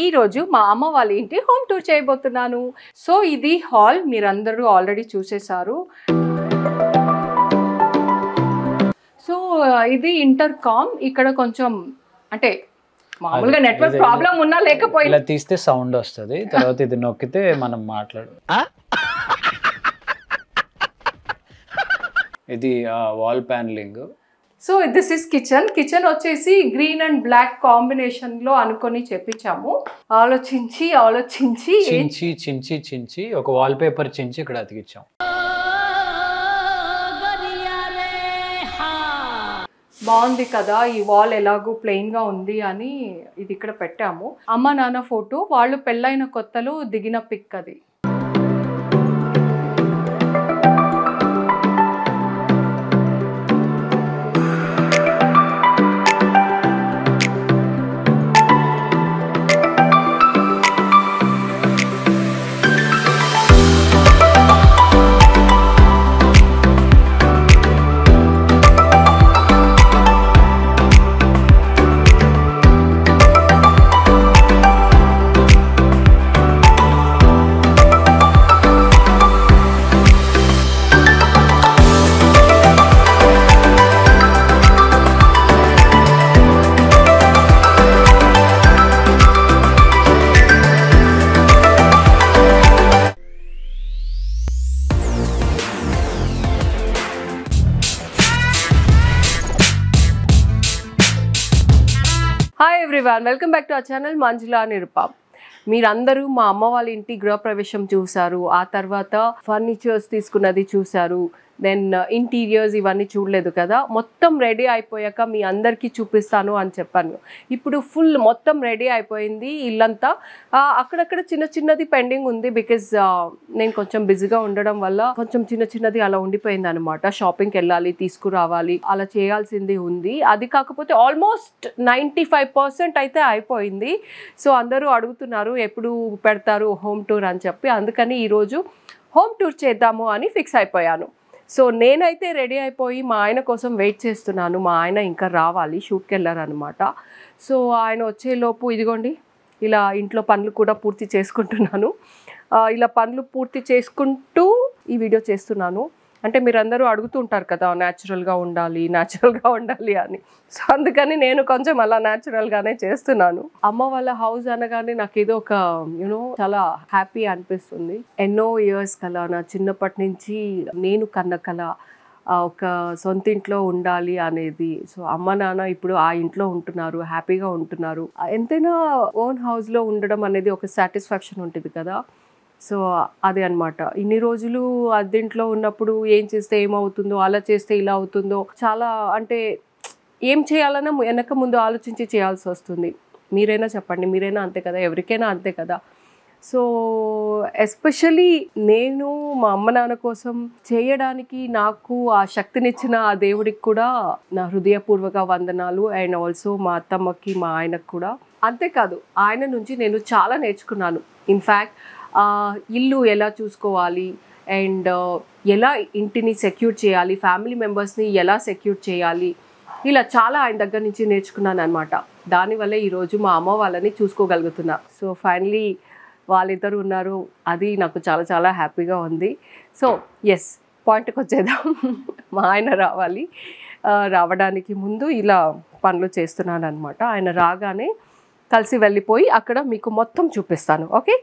ఈ రోజు మా అమ్మ వాళ్ళ ఇంటి హోమ్ టూర్ చేయబోతున్నాను. సో ఇది హాల్, మీరందరూ ఆల్రెడీ చూసేశారు. సో ఇది ఇంటర్కామ్. ఇక్కడ కొంచెం అంటే మామూలుగా నెట్వర్క్ ప్రాబ్లం ఉన్నా లేకపోయినా ఇలా తీస్తే సౌండ్ వస్తుంది, తర్వాత ఇది నొక్కితే మనం మాట్లాడు. ఇది wall panelling. So this is kitchen. Kitchen వచ్చేసి గ్రీన్ అండ్ బ్లాక్ కాంబినేషన్ లో అనుకొని చెప్పించాము. ఆలోచించి చించి ఒక వాల్ పేపర్ చించి ఇక్కడ అతికిచ్చాం. బాగుంది కదా, ఈ వాల్ ఎలాగో ప్లెయిన్ గా ఉంది అని ఇది ఇక్కడ పెట్టాము. అమ్మ నాన్న ఫోటో, వాళ్ళు పెళ్ళైన కొత్తలో దిగిన పిక్ అది. Hi everyone, welcome back to our channel Manjula Nirupam. మీరందరూ మా అమ్మ వాళ్ళ ఇంటి గృహప్రవేశం చూసారు, ఆ తర్వాత ఫర్నిచర్స్ తీసుకున్నది చూసారు, దెన్ ఇంటీరియర్స్ ఇవన్నీ చూడలేదు కదా. మొత్తం రెడీ అయిపోయాక మీ అందరికీ చూపిస్తాను అని చెప్పాను. ఇప్పుడు ఫుల్ మొత్తం రెడీ అయిపోయింది ఇల్లంతా. అక్కడక్కడ చిన్నది పెండింగ్ ఉంది, బికాజ్ నేను కొంచెం బిజీగా ఉండడం వల్ల కొంచెం చిన్నది అలా ఉండిపోయింది అనమాట. షాపింగ్కి వెళ్ళాలి, తీసుకురావాలి, అలా చేయాల్సింది ఉంది. అది కాకపోతే ఆల్మోస్ట్ 95% అయితే అయిపోయింది. సో అందరూ అడుగుతున్నారు ఎప్పుడు పెడతారు హోమ్ టూర్ అని చెప్పి, అందుకని ఈరోజు హోమ్ టూర్ చేద్దాము అని ఫిక్స్ అయిపోయాను. సో నేనైతే రెడీ అయిపోయి మా ఆయన కోసం వెయిట్ చేస్తున్నాను. మా ఆయన ఇంకా రావాలి, షూట్కి వెళ్ళారనమాట. సో ఆయన వచ్చేలోపు ఇదిగోండి ఇలా ఇంట్లో పనులు కూడా పూర్తి చేసుకుంటున్నాను. ఇలా పనులు పూర్తి చేసుకుంటూ ఈ వీడియో చేస్తున్నాను. అంటే మీరందరూ అడుగుతుంటారు కదా న్యాచురల్గా ఉండాలి అని. సో అందుకని నేను కొంచెం అలా న్యాచురల్గానే చేస్తున్నాను. అమ్మ వాళ్ళ హౌస్ అనగానే నాకు ఏదో ఒక చాలా హ్యాపీ అనిపిస్తుంది. ఎన్నో ఇయర్స్ కల, నా చిన్నప్పటి నుంచి నేను కన్న కల ఒక సొంత ఇంట్లో ఉండాలి అనేది. సో అమ్మ నాన్న ఇప్పుడు ఆ ఇంట్లో ఉంటున్నారు, హ్యాపీగా ఉంటున్నారు. ఎంతైనా ఓన్ హౌస్లో ఉండడం అనేది ఒక సాటిస్ఫాక్షన్ ఉంటుంది కదా. సో అదే అనమాట. ఇన్ని రోజులు అద్దెంట్లో ఉన్నప్పుడు ఏం చేస్తే ఏమవుతుందో, అలా చేస్తే ఇలా అవుతుందో, చాలా అంటే ఏం చేయాలన్నా వెనక ముందు ఆలోచించి చేయాల్సి వస్తుంది. మీరైనా చెప్పండి, మీరైనా అంతే కదా, ఎవరికైనా అంతే కదా. సో ఎస్పెషలీ నేను మా అమ్మ నాన్న కోసం చేయడానికి నాకు ఆ శక్తినిచ్చిన ఆ దేవుడికి కూడా నా హృదయపూర్వక వందనాలు. అండ్ ఆల్సో మా అత్తమ్మకి, మా ఆయనకు కూడా. అంతేకాదు ఆయన నుంచి నేను చాలా నేర్చుకున్నాను. ఇన్ఫ్యాక్ట్ ఇల్లు ఎలా చూసుకోవాలి అండ్ ఎలా ఇంటిని సెక్యూర్ చేయాలి, ఫ్యామిలీ మెంబర్స్ని ఎలా సెక్యూర్ చేయాలి, ఇలా చాలా ఆయన దగ్గర నుంచి నేర్చుకున్నాను అనమాట. దానివల్ల ఈరోజు మా అమ్మ వాళ్ళని చూసుకోగలుగుతున్నా. సో ఫైనలీ వాళ్ళిద్దరు ఉన్నారు, అది నాకు చాలా చాలా హ్యాపీగా ఉంది. సో ఎస్, పాయింట్కి వచ్చేద్దాం. మా ఆయన రావాలి. రావడానికి ముందు ఇలా పనులు చేస్తున్నాను అనమాట. ఆయన రాగానే కలిసి వెళ్ళిపోయి అక్కడ మీకు మొత్తం చూపిస్తాను. ఓకే,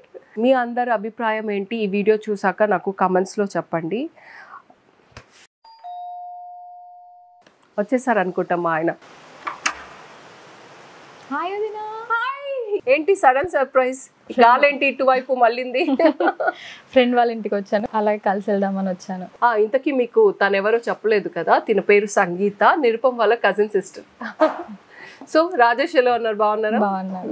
మీ అందరి అభిప్రాయం ఏంటి ఈ వీడియో చూసాక నాకు కమెంట్స్లో చెప్పండి. వచ్చేసారు అనుకుంటాం మా ఆయన. హాయ్ వదినా. హాయ్, ఏంటి సడన్ సర్ప్రైజ్? రాలేంటి ఇటువైపు మళ్ళింది? ఫ్రెండ్ వాళ్ళ ఇంటికి వచ్చాను, అలాగే కలిసి వెళ్దామని వచ్చాను. ఇంతకీ మీకు తనెవరో చెప్పలేదు కదా, తిన పేరు సంగీత, నిరుపం వాళ్ళ కజిన్ సిస్టర్. సో రాజేష్ ఎలా ఉన్నారు? బాగున్నారా? బాగున్నారు.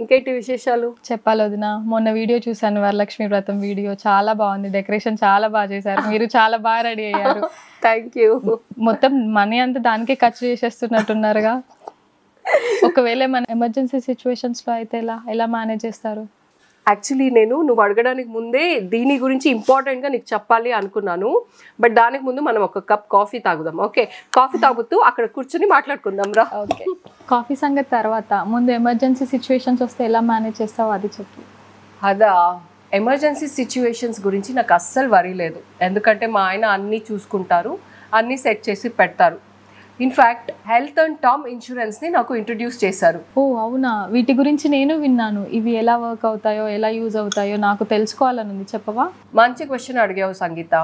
ఇంకేంటి విశేషాలు చెప్పాలి వదిన. మొన్న వీడియో చూసాను, వరలక్ష్మి వ్రతం వీడియో, చాలా బాగుంది. డెకరేషన్ చాలా బాగా చేశారు, మీరు చాలా బాగా రెడీ అయ్యారు. Thank you. మొత్తం మనీ అంతా దానికే ఖర్చు చేసేస్తున్నట్టున్నారుగా. ఒకవేళ మన ఎమర్జెన్సీ సిచ్యువేషన్స్ లో అయితే ఎలా మేనేజ్ చేస్తారు? యాక్చువల్లీ నువ్వు అడగడానికి ముందే దీని గురించి ఇంపార్టెంట్గా నీకు చెప్పాలి అనుకున్నాను. బట్ దానికి ముందు మనం ఒక కప్ కాఫీ తాగుదాం. ఓకే, కాఫీ తాగుతూ అక్కడ కూర్చొని మాట్లాడుకుందాం రా. ఓకే, కాఫీ సంగతి తర్వాత, ముందు ఎమర్జెన్సీ సిచ్యువేషన్స్ వస్తే ఎలా మేనేజ్ చేస్తావో అది చెప్పు. అదా, ఎమర్జెన్సీ సిచ్యువేషన్స్ గురించి నాకు అస్సలు వరీ లేదు. ఎందుకంటే మా ఆయన అన్నీ చూసుకుంటారు, అన్నీ సెట్ చేసి పెడతారు. ఇన్ఫ్యాక్ట్ హెల్త్ అండ్ టర్మ్ ఇన్సూరెన్స్ని నాకు ఇంట్రడ్యూస్ చేశారు. ఓ అవునా, వీటి గురించి నేను విన్నాను. ఇవి ఎలా వర్క్ అవుతాయో, ఎలా యూజ్ అవుతాయో నాకు తెలుసుకోవాలని ఉంది, చెప్పవా? మంచి క్వశ్చన్ అడిగావు సంగీత.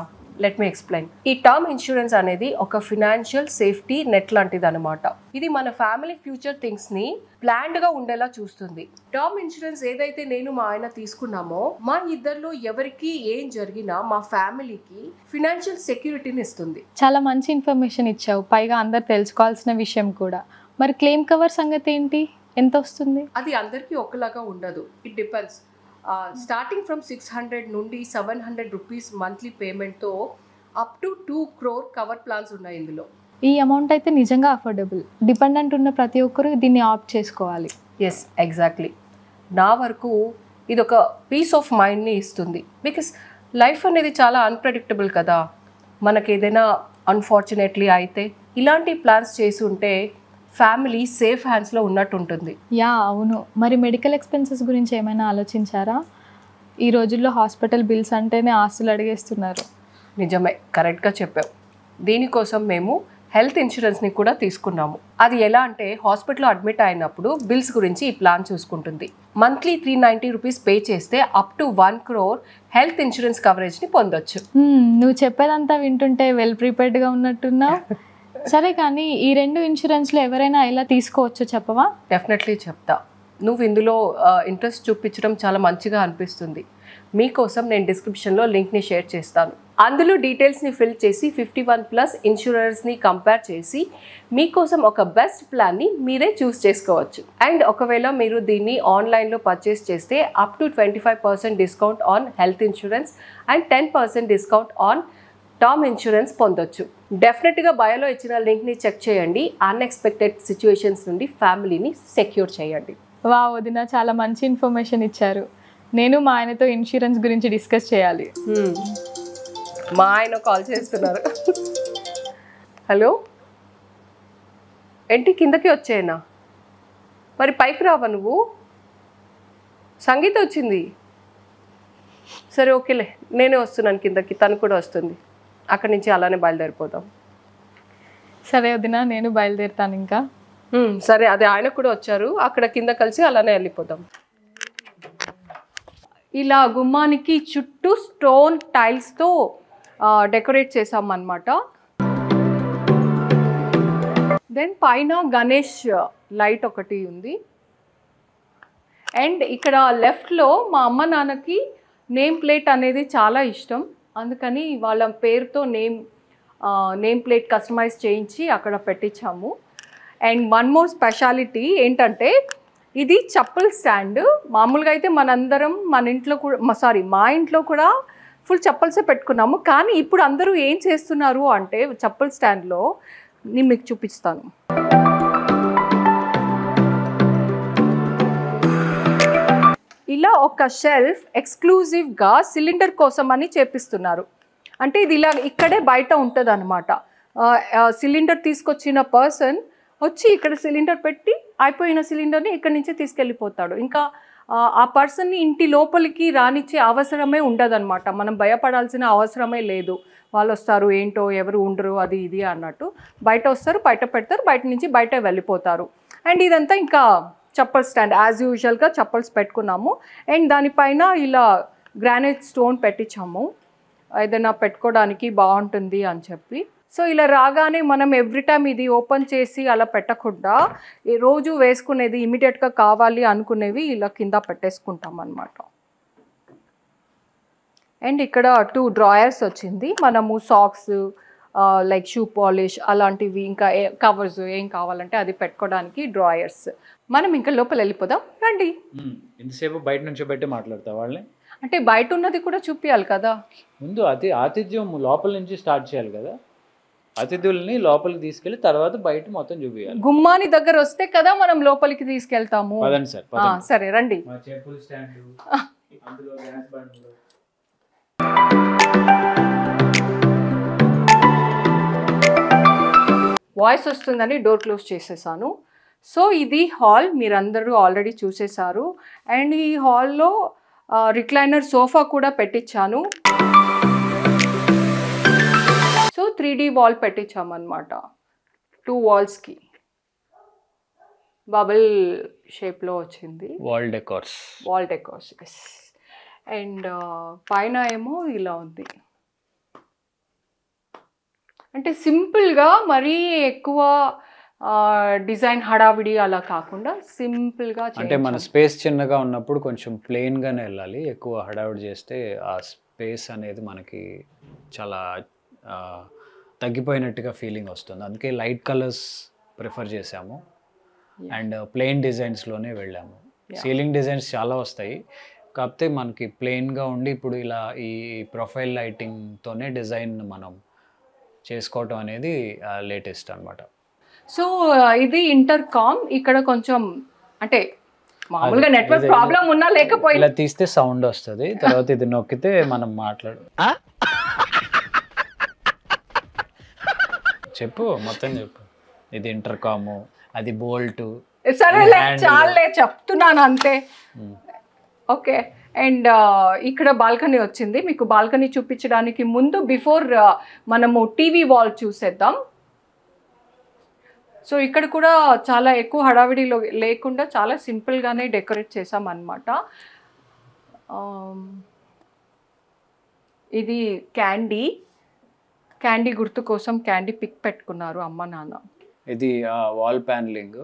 Let me explain. ఈ టర్మ్ ఇన్సూరెన్స్ అనేది ఒక ఫినాన్షియల్ సేఫ్టీ నెట్ లాంటిది అనమాట. ఇది మన ఫ్యామిలీ ఫ్యూచర్ థింగ్స్ ని ప్లాన్డ్ గా ఉండేలా చూస్తుంది. టర్మ్ ఇన్సూరెన్స్ ఏదైతే నేను మా ఆయన తీసుకున్నామో, మా ఇద్దరిలో ఎవరికి ఏం జరిగినా మా ఫ్యామిలీకి ఫినాన్షియల్ సెక్యూరిటీని ఇస్తుంది. చాలా మంచి ఇన్ఫర్మేషన్ ఇచ్చావు, పైగా అందరు తెలుసుకోవాల్సిన విషయం కూడా. మరి క్లెయిమ్ కవర్ సంగతి ఏంటి, ఎంత వస్తుంది? అది అందరికీ ఒకలాగా ఉండదు. It depends. స్టార్టింగ్ ఫ్రమ్ 600 నుండి 700 రూపీస్ మంత్లీ పేమెంట్తో up to 2 crore cover plans ఉన్నాయి ఇందులో. ఈ అమౌంట్ అయితే నిజంగా అఫోర్డబుల్. డిపెండెంట్ ఉన్న ప్రతి ఒక్కరు దీన్ని ఆప్ట్ చేసుకోవాలి. Yes, exactly. నా వరకు ఇది ఒక పీస్ ఆఫ్ మైండ్ని ఇస్తుంది. బికాస్ లైఫ్ అనేది చాలా అన్ప్రెడిక్టబుల్ కదా. మనకి ఏదైనా అన్ఫార్చునేట్లీ అయితే ఇలాంటి ప్లాన్స్ చేసి ఉంటే ఫ్యామిలీ సేఫ్ హ్యాండ్స్లో ఉన్నట్టు ఉంటుంది. యా అవును. మరి మెడికల్ ఎక్స్పెన్సెస్ గురించి ఏమైనా ఆలోచించారా? ఈ రోజుల్లో హాస్పిటల్ బిల్స్ అంటేనే ఆస్తులు అడిగేస్తున్నారు. నిజమే, కరెక్ట్గా చెప్పావు. దీనికోసం మేము హెల్త్ ఇన్సూరెన్స్ని కూడా తీసుకున్నాము. అది ఎలా అంటే, హాస్పిటల్లో అడ్మిట్ అయినప్పుడు బిల్స్ గురించి ఈ ప్లాన్ చూసుకుంటుంది. మంత్లీ 390 రూపీస్ పే చేస్తే up to 1 crore health insurance కవరేజ్ని పొందొచ్చు. నువ్వు చెప్పేదంతా వింటుంటే వెల్ ప్రిపేర్డ్గా ఉన్నట్టున్నా. సరే, కానీ ఈ 2 ఇన్సూరెన్స్లో ఎవరైనా ఎలా తీసుకోవచ్చో చెప్పవా? డెఫినెట్లీ చెప్తా. నువ్వు ఇందులో ఇంట్రెస్ట్ చూపించడం చాలా మంచిగా అనిపిస్తుంది. మీకోసం నేను డిస్క్రిప్షన్లో లింక్ని షేర్ చేస్తాను. అందులో డీటెయిల్స్ని ఫిల్ చేసి 51+ ఇన్సూరెన్స్ని కంపేర్ చేసి మీకోసం ఒక బెస్ట్ ప్లాన్ని మీరే చూస్ చేసుకోవచ్చు. అండ్ ఒకవేళ మీరు దీన్ని ఆన్లైన్లో పర్చేస్ చేస్తే up to 25% discount on health insurance and 10% discount on term insurance పొందొచ్చు. డెఫినెట్గా బయోలో ఇచ్చిన లింక్ని చెక్ చేయండి. అన్ఎక్స్పెక్టెడ్ సిచ్యువేషన్స్ నుండి ఫ్యామిలీని సెక్యూర్ చేయండి. వా వదిన, చాలా మంచి ఇన్ఫర్మేషన్ ఇచ్చారు. నేను మా ఆయనతో ఇన్సూరెన్స్ గురించి డిస్కస్ చేయాలి. మా ఆయన కాల్ చేస్తున్నారు. హలో, ఏంటి కిందకి వచ్చేయనా? మరి పైకి రావా నువ్వు? సంగీత వచ్చింది. సరే ఓకేలే, నేనే వస్తున్నాను కిందకి, తను కూడా వస్తుంది. అక్కడి నుంచి అలానే బయలుదేరిపోతాం. సరే వదిన, నేను బయలుదేరుతాను ఇంకా. సరే, అదే ఆయన కూడా వచ్చారు, అక్కడ కింద కలిసి అలానే వెళ్ళిపోతాం. ఇలా గుమ్మానికి చుట్టూ స్టోన్ టైల్స్తో డెకరేట్ చేసామన్నమాట. దెన్ పైన గణేష్ లైట్ ఒకటి ఉంది. అండ్ ఇక్కడ లెఫ్ట్లో మా అమ్మ నాన్నకి నేమ్ ప్లేట్ అనేది చాలా ఇష్టం. అందుకని వాళ్ళ పేరుతో నేమ్ ప్లేట్ కస్టమైజ్ చేయించి అక్కడ పెట్టించాము. అండ్ వన్ మోర్ స్పెషాలిటీ ఏంటంటే, ఇది చప్పల్ స్టాండ్. మామూలుగా అయితే మనందరం మన ఇంట్లో కూడా మా ఇంట్లో కూడా ఫుల్ చప్పల్సే పెట్టుకున్నాము. కానీ ఇప్పుడు అందరూ ఏం చేస్తున్నారు అంటే, చప్పల్ స్టాండ్లో నేను మీకు చూపిస్తాను. ఇలా ఒక షెల్ఫ్ ఎక్స్క్లూజివ్గా సిలిండర్ కోసం అని చేపిస్తున్నారు. అంటే ఇది ఇలా ఇక్కడే బయట ఉంటుంది అనమాట. సిలిండర్ తీసుకొచ్చిన పర్సన్ వచ్చి ఇక్కడ సిలిండర్ పెట్టి అయిపోయిన సిలిండర్ని ఇక్కడి నుంచి తీసుకెళ్ళిపోతాడు. ఇంకా ఆ పర్సన్ని ఇంటి లోపలికి రానిచ్చే అవసరమే ఉండదన్నమాట. మనం భయపడాల్సిన అవసరమే లేదు. వాళ్ళు వస్తారు ఏంటో, ఎవరు ఉండరు, అది ఇది అన్నట్టు. బయట వస్తారు, బయట పెడతారు, బయట నుంచి బయట వెళ్ళిపోతారు. అండ్ ఇదంతా ఇంకా చప్పల్ స్టాండ్ యాజ్ యూజువల్గా చప్పల్స్ పెట్టుకున్నాము. అండ్ దానిపైన ఇలా గ్రానైట్ స్టోన్ పెట్టించాము, ఏదైనా పెట్టుకోవడానికి బాగుంటుంది అని చెప్పి. సో ఇలా రాగానే మనం ఎవ్రీ టైం ఇది ఓపెన్ చేసి అలా పెట్టకుండా రోజు వేసుకునేది ఇమీడియట్గా కావాలి అనుకునేవి ఇలా కింద పెట్టేసుకుంటాం అన్నమాట. అండ్ ఇక్కడ 2 డ్రాయర్స్ వచ్చింది. మనము సాక్స్, లైక్ షూ పాలిష్ అలాంటివి, ఇంకా కవర్స్ ఏం కావాలంటే అది పెట్టుకోవడానికి డ్రాయర్స్. మనం ఇంకా లోపల వెళ్ళిపోదాం రండి. ఇంతసేపు బయట నుంచి బయట మాట్లాడతా వాళ్ళని, అంటే బయట ఉన్నది కూడా చూపించాలి కదా. ముందు ఆతిథ్యం లోపల నుంచి స్టార్ట్ చేయాలి కదా. అతిథుల్ని లోపలికి తీసుకెళ్ళి తర్వాత బయట మొత్తం చూపించాలి. గుమ్మాని దగ్గర వస్తే కదా మనం లోపలికి తీసుకెళ్తాము. పదండి సార్. సరే రండి. చెప్పుల స్టాండ్, వాయిస్ వస్తుందని డోర్ క్లోజ్ చేసేసాను. సో ఇది హాల్, మీరందరూ ఆల్రెడీ చూసేశారు. అండ్ ఈ హాల్లో రిక్లైనర్ సోఫా కూడా పెట్టించాను. సో 3D వాల్ పెట్టించామన్నమాట 2 వాల్స్కి. బబుల్ షేప్లో వచ్చింది వాల్ డెకోర్స్. ఎస్. అండ్ పైన ఏమో ఇలా ఉంది. అంటే సింపుల్గా మరీ ఎక్కువ డిజైన్ హడావిడి అలా కాకుండా సింపుల్గా. అంటే మన స్పేస్ చిన్నగా ఉన్నప్పుడు కొంచెం ప్లెయిన్గానే వెళ్ళాలి. ఎక్కువ హడావిడి చేస్తే ఆ స్పేస్ అనేది మనకి చాలా తగ్గిపోయినట్టుగా ఫీలింగ్ వస్తుంది. అందుకే లైట్ కలర్స్ ప్రిఫర్ చేసాము అండ్ ప్లెయిన్ డిజైన్స్లోనే వెళ్ళాము. సీలింగ్ డిజైన్స్ చాలా వస్తాయి, కాకపోతే మనకి ప్లెయిన్గా ఉండి ఇప్పుడు ఇలా ఈ ప్రొఫైల్ లైటింగ్తోనే డిజైన్ మనం చేసుకోవటం అనేది లేటెస్ట్ అనమాట. సో ఇది ఇంటర్కామ్. ఇక్కడ కొంచెం అంటే మామూలుగా నెట్వర్క్ ప్రాబ్లం ఉన్నా లేకపోయినా ఇలా తీస్తే సౌండ్ వస్తుంది, తర్వాత ఇది నొక్కితే మనం చెప్పు మొత్తం చెప్పు. ఇది ఇంటర్కాము, అది బోల్ట్. సరేలే చాలే చెప్తున్నాను అంతే. ఓకే. అండ్ ఇక్కడ బాల్కనీ వచ్చింది. మీకు బాల్కనీ చూపించడానికి ముందు బిఫోర్ మనము టీవీ వాల్ చూసేద్దాం. సో ఇక్కడ కూడా చాలా ఎక్కువ హడావిడిలో లేకుండా చాలా సింపుల్గానే డెకరేట్ చేసాం అన్నమాట. ఇది క్యాండీ గుర్తు కోసం క్యాండీ పిక్ పెట్టుకున్నారు అమ్మ నాన్న. ఇది వాల్ ప్యానలింగ్,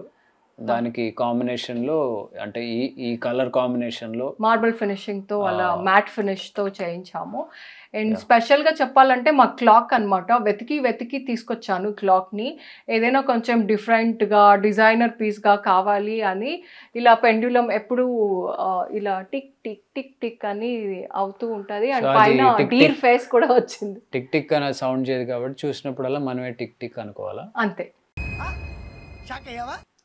దానికి కాంబినేషన్లో అంటే ఈ కలర్ కాంబినేషన్లో మార్బుల్ ఫినిషింగ్తో అలా మ్యాట్ ఫినిష్తో చేయించాము. అండ్ స్పెషల్గా చెప్పాలంటే మా క్లాక్ అనమాట, వెతికి తీసుకొచ్చాను క్లాక్ని. ఏదైనా కొంచెం డిఫరెంట్గా డిజైనర్ పీస్గా కావాలి అని ఇలా పెండ్యులం ఎప్పుడు ఇలా టిక్ టిక్ టిక్ టిక్ అని అవుతూ ఉంటుంది. అండ్ పైన డీర్ ఫేస్ కూడా వచ్చింది. టిక్ టిక్ అనే సౌండ్ చేయదు కాబట్టి చూసినప్పుడల్లా మనమే టిక్ టిక్ అనుకోవాలా? అంతే,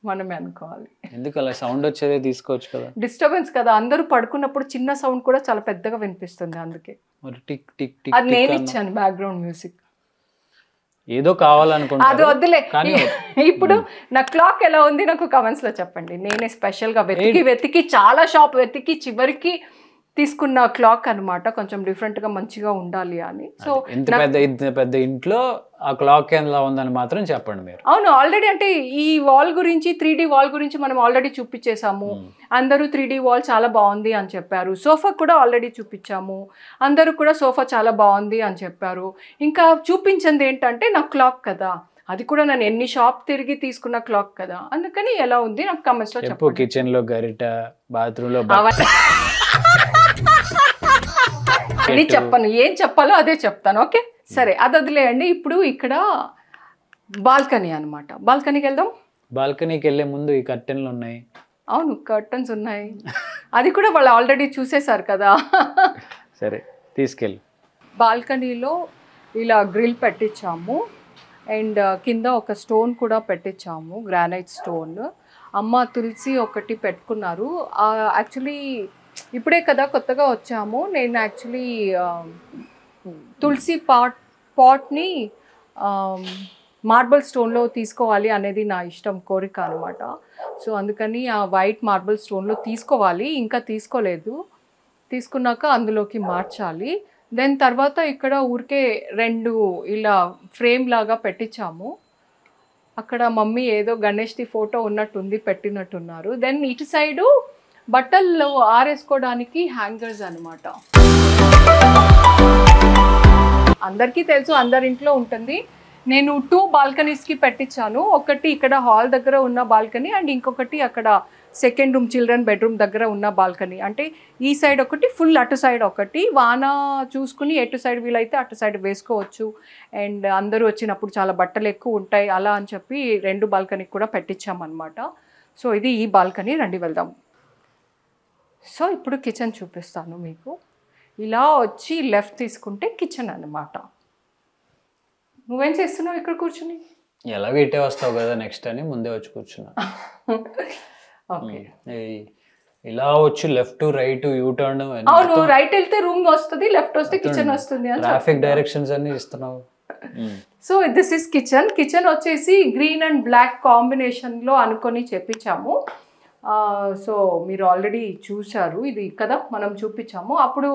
మనమే అనుకోవాలి. ఎందుకు అలా సౌండ్ వచ్చేదే తీసుకోవచ్చు కదా, డిస్టర్బెన్స్ కదా. అందరూ పడుకున్నప్పుడు చిన్న సౌండ్ కూడా చాలా పెద్దగా వినిపిస్తుంది, అందుకే మరి టిక్ టిక్ టిక్ అది నేను ఇచ్చాను బ్యాక్గ్రౌండ్ మ్యూజిక్. ఏదో కావాలనుకుంటా, అది వద్దులే. ఇప్పుడు నా క్లాక్ ఎలా ఉంది నాకు కమెంట్స్ లో చెప్పండి. నేనే స్పెషల్ గా వెతికి చాలా షాప్ వెతికి చివరికి తీసుకున్న క్లాక్ అనమాట. కొంచెం డిఫరెంట్ గా మంచిగా ఉండాలి అని. సో ఇంత పెద్ద ఇంట్లో ఆ క్లాక్ ఎలా ఉందని మాత్రం చెప్పండి మీరు. అవును, ఆల్రెడీ అంటే ఈ వాల్ గురించి 3D వాల్ గురించి మనం ఆల్రెడీ చూపించేసాము. అందరూ 3D వాల్ చాలా బాగుంది అని చెప్పారు. సోఫా కూడా ఆల్రెడీ చూపించాము, అందరూ కూడా సోఫా చాలా బాగుంది అని చెప్పారు. ఇంకా చూపించింది ఏంటంటే నా క్లాక్ కదా, అది కూడా నేను ఎన్ని షాప్ తిరిగి తీసుకున్న క్లాక్ కదా, అందుకని ఎలా ఉంది నాకు కమెంట్స్ లో చెప్పు. కిచెన్ లో గరిట, బాత్రూమ్ లో అని చెప్పను, ఏం చెప్పాలో అదే చెప్తాను. ఓకే సరే, అది వదిలేయండి. ఇప్పుడు ఇక్కడ బాల్కనీ అనమాట. బాల్కనీకి వెళ్దాం. బాల్కనీకి వెళ్ళే ముందు ఈ కర్టెన్లు ఉన్నాయి. అవును, కర్టన్స్ ఉన్నాయి. అది కూడా వాళ్ళు ఆల్రెడీ చూసేశారు కదా. సరే తీసుకెళ్ళి. బాల్కనీలో ఇలా గ్రిల్ పెట్టించాము అండ్ కింద ఒక స్టోన్ కూడా పెట్టించాము, గ్రానైట్ స్టోన్. అమ్మ తులసి ఒకటి పెట్టుకున్నారు. యాక్చువల్లీ ఇప్పుడే కదా కొత్తగా వచ్చాము. నేను యాక్చువల్లీ తులసి పాట్ని మార్బుల్ స్టోన్లో తీసుకోవాలి అనేది నా ఇష్టం, కోరిక అనమాట. సో అందుకని ఆ వైట్ మార్బుల్ స్టోన్లో తీసుకోవాలి, ఇంకా తీసుకోలేదు. తీసుకున్నాక అందులోకి మార్చాలి. దెన్ తర్వాత ఇక్కడ ఊరికే 2 ఇలా ఫ్రేమ్ లాగా పెట్టించాము. అక్కడ మమ్మీ ఏదో గణేష్ది ఫోటో ఉన్నట్టుంది, పెట్టినట్టున్నారు. దెన్ ఇటు సైడు బట్టల్లో ఆరేసుకోవడానికి హ్యాంగర్స్ అనమాట. అందరికీ తెలుసు, అందరింట్లో ఉంటుంది. నేను 2 బాల్కనీస్కి పెట్టించాను. ఒకటి ఇక్కడ హాల్ దగ్గర ఉన్న బాల్కనీ అండ్ ఇంకొకటి అక్కడ సెకండ్ రూమ్ చిల్డ్రన్ బెడ్రూమ్ దగ్గర ఉన్న బాల్కనీ. అంటే ఈ సైడ్ ఒకటి, ఫుల్ అటు సైడ్ ఒకటి. వాన చూసుకుని ఎటు సైడ్ వీలైతే అటు సైడ్ వేసుకోవచ్చు. అండ్ అందరూ వచ్చినప్పుడు చాలా బట్టలు ఎక్కువ ఉంటాయి అలా అని చెప్పి 2 బాల్కనీకి కూడా పెట్టించామన్నమాట. సో ఇది ఈ బాల్కనీ. రండి వెళ్దాం. సో ఇప్పుడు కిచెన్ చూపిస్తాను మీకు. ఇలా వచ్చి లెఫ్ట్ తీసుకుంటే కిచెన్ అన్నమాట. నువ్వేం చేస్తున్నావు ఇక్కడ కూర్చుని? ఎలాగో ఇటే వస్తావు కదా నెక్స్ట్ అని ముందే వచ్చి కూర్చున్నా. ఓకే, ఇలా వచ్చి లెఫ్ట్ రైట్ యూ టర్న్ అవును, రైట్ వెళ్తే రూమ్ వస్తుంది, లెఫ్ట్ వస్తే కిచెన్ వస్తుంది అని ట్రాఫిక్ డైరెక్షన్స్ అన్ని ఇస్తున్నావు. So this is kitchen. Kitchen వచ్చేసి గ్రీన్ అండ్ బ్లాక్ కాంబినేషన్లో అనుకొని చెప్పించాము. సో మీరు ఆల్రెడీ చూసారు ఇది కదా, మనం చూపించాము. అప్పుడు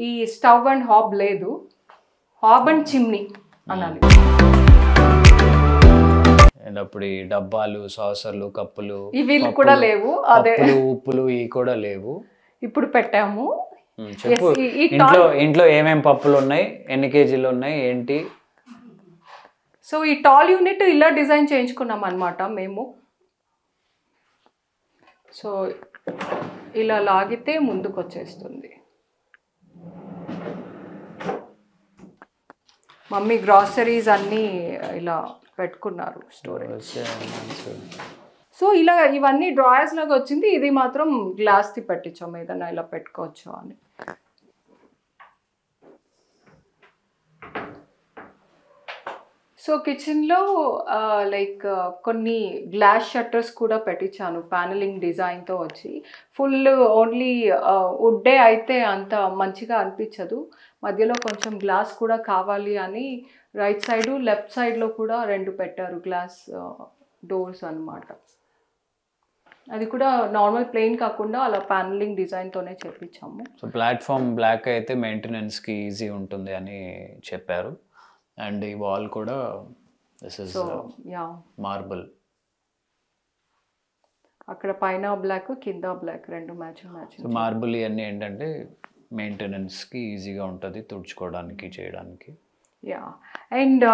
ఈ స్టవ్ అండ్ హాబ్ లేదు, హాబ్ అండ్ చిమ్నీ అనాలి. అండ్ అప్పుడు ఈ డబ్బాలు, సాసర్లు, కప్పులు ఇవి కూడా లేవు, అదే ఉప్పులు ఇవి కూడా లేవు. ఇప్పుడు పెట్టాము. చెప్పు, ఇంట్లో ఏమేం పప్పులు ఉన్నాయి, ఎన్ని కేజీలు ఉన్నాయి ఏంటి? సో ఈ టాల్ యూనిట్ ఇలా డిజైన్ చేయించుకున్నాం అనమాట మేము. సో ఇలా లాగితే ముందుకు వచ్చేస్తుంది. మమ్మీ గ్రాసరీస్ అన్నీ ఇలా పెట్టుకున్నారు స్టోరేజ్. సో ఇలా ఇవన్నీ డ్రాయర్స్ లాగా వచ్చింది. ఇది మాత్రం గ్లాస్ది పెట్టించాము, ఏదైనా ఇలా పెట్టుకోవచ్చు అని. సో కిచెన్లో లైక్ కొన్ని గ్లాస్ షట్టర్స్ కూడా పెట్టించాను ప్యానలింగ్ డిజైన్తో వచ్చి. ఫుల్ ఓన్లీ వుడ్డే అయితే అంత మంచిగా అనిపించదు, మధ్యలో కొంచెం గ్లాస్ కూడా కావాలి అని రైట్ సైడు లెఫ్ట్ సైడ్లో కూడా 2 పెట్టారు గ్లాస్ డోర్స్ అన్నమాట. అది కూడా నార్మల్ ప్లెయిన్ కాకుండా అలా ప్యానలింగ్ డిజైన్తోనే చేపించాము. సో ప్లాట్ఫామ్ బ్లాక్ అయితే మెయింటెనెన్స్కి ఈజీ ఉంటుంది అని చెప్పారు. అండ్ ఈ వాల్ కూడా దిస్ ఇస్ మార్బుల్. అక్కడ పైన బ్లాక్, కింద బ్లాక్, 2 మ్యాచింగ్. సో మార్బుల్ ఇవన్నీ ఏంటంటే మెయింటెనెన్స్కి ఈజీగా ఉంటుంది, తుడుచుకోవడానికి చేయడానికి. యా, అండ్